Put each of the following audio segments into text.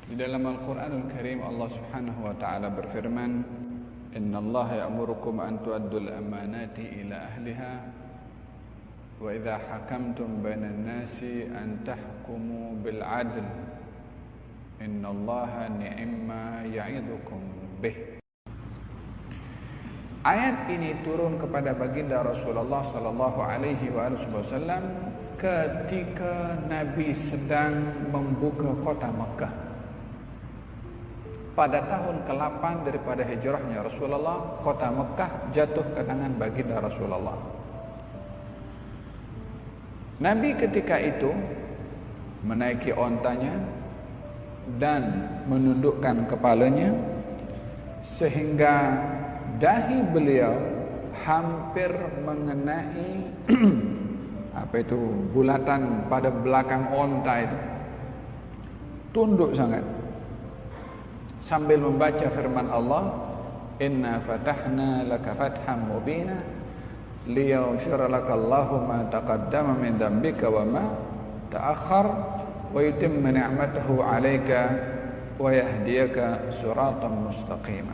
Di dalam Al-Quranul Karim Allah Subhanahu wa taala berfirman, "Innallaha ya'murukum an tu'addul amanati ila ahliha wa idza hakamtum bainan nasi an tahkumu bil 'adl. Innallaha ni'ma ya'idzukum bih." Ayat ini turun kepada baginda Rasulullah sallallahu alaihi wasallam ketika Nabi sedang membuka kota Makkah. Pada tahun ke-8 daripada hijrahnya Rasulullah, kota Mekah jatuh ke tangan baginda Rasulullah. Nabi ketika itu menaiki ontanya dan menundukkan kepalanya sehingga dahi beliau hampir mengenai bulatan pada belakang onta itu. Tunduk sangat. Sambil membaca firman Allah, "Inna fatahna laka fatham mubina liyaghfira laka Allahu ma taqaddama min dhanbika wa ma ta'akhkhar wa yutimma ni'matahu 'alaika wa yahdiyaka siratan mustaqima."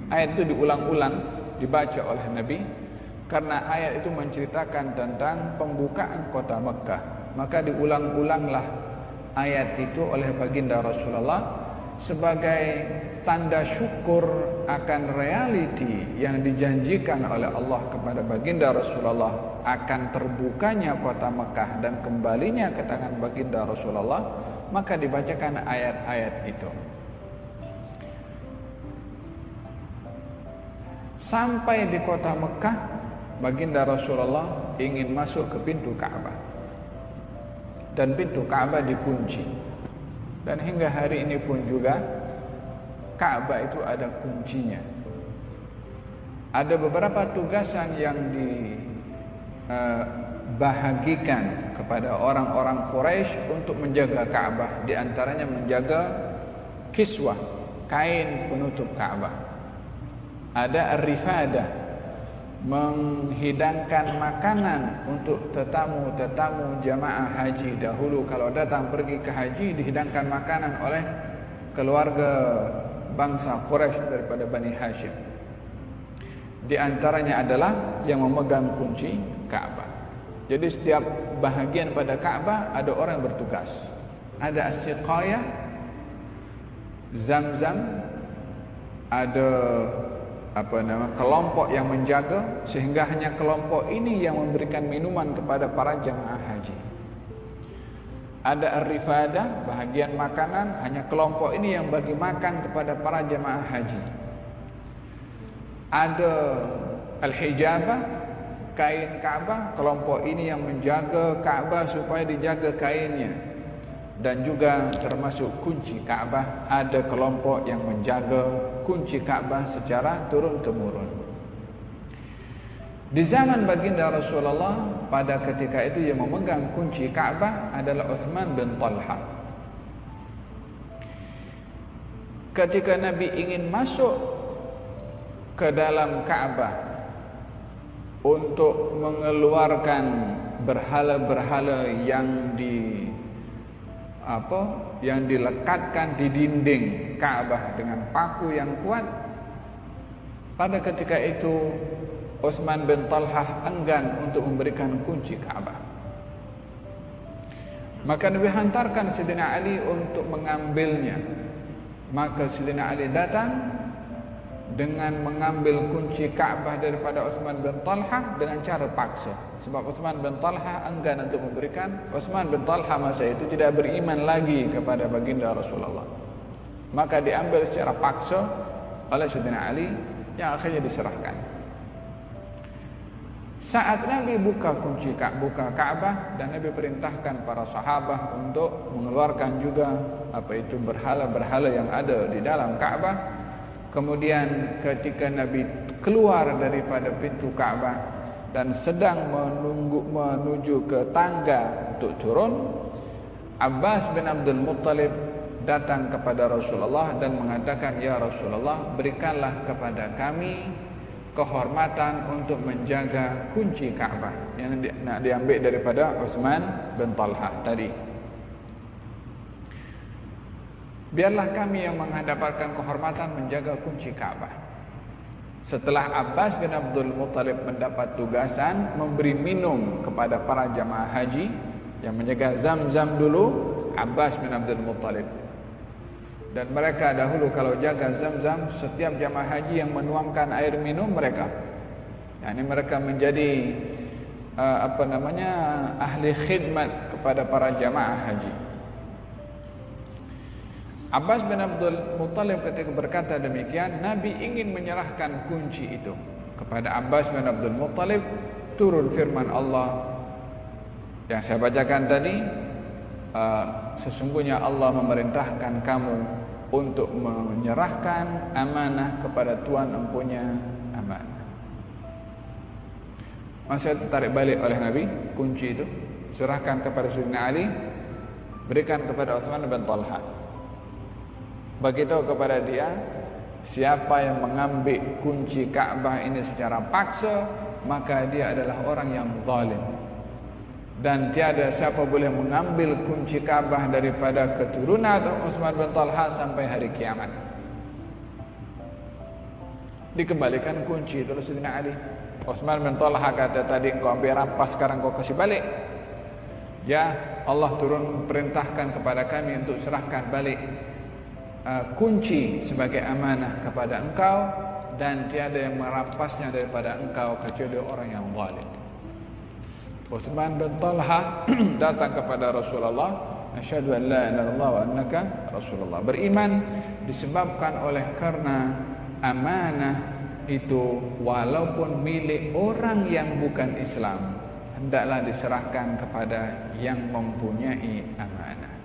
Ayat itu diulang-ulang dibaca oleh Nabi karena ayat itu menceritakan tentang pembukaan kota Mekah. Maka diulang-ulanglah ayat itu oleh baginda Rasulullah sebagai tanda syukur akan realiti yang dijanjikan oleh Allah kepada baginda Rasulullah akan terbukanya kota Mekah dan kembalinya ke tangan baginda Rasulullah, maka dibacakan ayat-ayat itu. Sampai di kota Mekah, baginda Rasulullah ingin masuk ke pintu Ka'bah dan pintu Ka'bah dikunci. Dan hingga hari ini pun juga Ka'bah itu ada kuncinya. Ada beberapa tugasan yang dibahagikan kepada orang-orang Quraisy untuk menjaga Ka'bah. Di antaranya menjaga kiswah, kain penutup Ka'bah. Ada ar-rifadah, menghidangkan makanan untuk tetamu-tetamu jamaah haji. Dahulu kalau datang pergi ke haji dihidangkan makanan oleh keluarga bangsa Quraisy daripada Bani Hashim. Di antaranya adalah yang memegang kunci Ka'bah. Jadi setiap bahagian pada Ka'bah ada orang yang bertugas. Ada as-siqayah, Zamzam, ada kelompok yang menjaga sehingga hanya kelompok ini yang memberikan minuman kepada para jamaah haji. Ada ar-rifadah, bahagian makanan, hanya kelompok ini yang bagi makan kepada para jamaah haji. Ada al-hijabah, kain Ka'bah, kelompok ini yang menjaga Ka'bah supaya dijaga kainnya. Dan juga termasuk kunci Ka'bah, ada kelompok yang menjaga kunci Ka'bah secara turun-temurun. Di zaman baginda Rasulullah pada ketika itu yang memegang kunci Ka'bah adalah Utsman bin Talha. Ketika Nabi ingin masuk ke dalam Ka'bah untuk mengeluarkan berhala-berhala yang dilekatkan di dinding Ka'bah dengan paku yang kuat, pada ketika itu Utsman bin Talha enggan untuk memberikan kunci Ka'bah. Maka Nabi hantarkan Sayyidina Ali untuk mengambilnya. Maka Sayyidina Ali datang dengan mengambil kunci Ka'bah daripada Utsman bin Talha dengan cara paksa. Sebab Utsman bin Talha enggan untuk memberikan. Utsman bin Talha masa itu tidak beriman lagi kepada baginda Rasulullah. Maka diambil secara paksa oleh Sayyidina Ali yang akhirnya diserahkan. Saat Nabi buka Ka'bah dan Nabi perintahkan para sahabat untuk mengeluarkan juga berhala-berhala yang ada di dalam Ka'bah. Kemudian ketika Nabi keluar daripada pintu Ka'bah dan sedang menuju ke tangga untuk turun, Abbas bin Abdul Muttalib datang kepada Rasulullah dan mengatakan, "Ya Rasulullah, berikanlah kepada kami kehormatan untuk menjaga kunci Ka'bah yang nak diambil daripada Utsman bin Talha tadi." biarlah kami yang menghadapkan kehormatan menjaga kunci Ka'bah. Setelah Abbas bin Abdul Muttalib mendapat tugasan memberi minum kepada para jamaah haji yang menjaga Zam-Zam dulu, Abbas bin Abdul Muttalib. Dan mereka dahulu kalau jaga Zam-Zam, setiap jamaah haji yang menuangkan air minum mereka, yakni mereka menjadi ahli khidmat kepada para jamaah haji. Abbas bin Abdul Muttalib ketika berkata demikian, Nabi ingin menyerahkan kunci itu kepada Abbas bin Abdul Muttalib. Turun firman Allah yang saya bacakan tadi, sesungguhnya Allah memerintahkan kamu untuk menyerahkan amanah kepada Tuan empunya amanah. Masa itu tarik balik oleh Nabi kunci itu, serahkan kepada Sayyidina Ali, berikan kepada Utsman bin Talha. Beritahu kepada dia, siapa yang mengambil kunci Ka'bah ini secara paksa, maka dia adalah orang yang zalim. Dan tiada siapa boleh mengambil kunci Ka'bah daripada keturunan Utsman bin Talha sampai hari kiamat. Dikembalikan kunci itu oleh Sayyidina Ali. Utsman bin Talha kata, tadi engkau ambil rampas, sekarang kau kasih balik. Ya, Allah turun perintahkan kepada kami untuk serahkan balik kunci sebagai amanah kepada engkau, dan tiada yang merampasnya daripada engkau kecuali orang yang zalim. Utsman bin Talha datang kepada Rasulullah, asyhadu an la ilaha illallah wa annaka Rasulullah. Beriman disebabkan oleh karena amanah itu walaupun milik orang yang bukan Islam, hendaklah diserahkan kepada yang mempunyai amanah.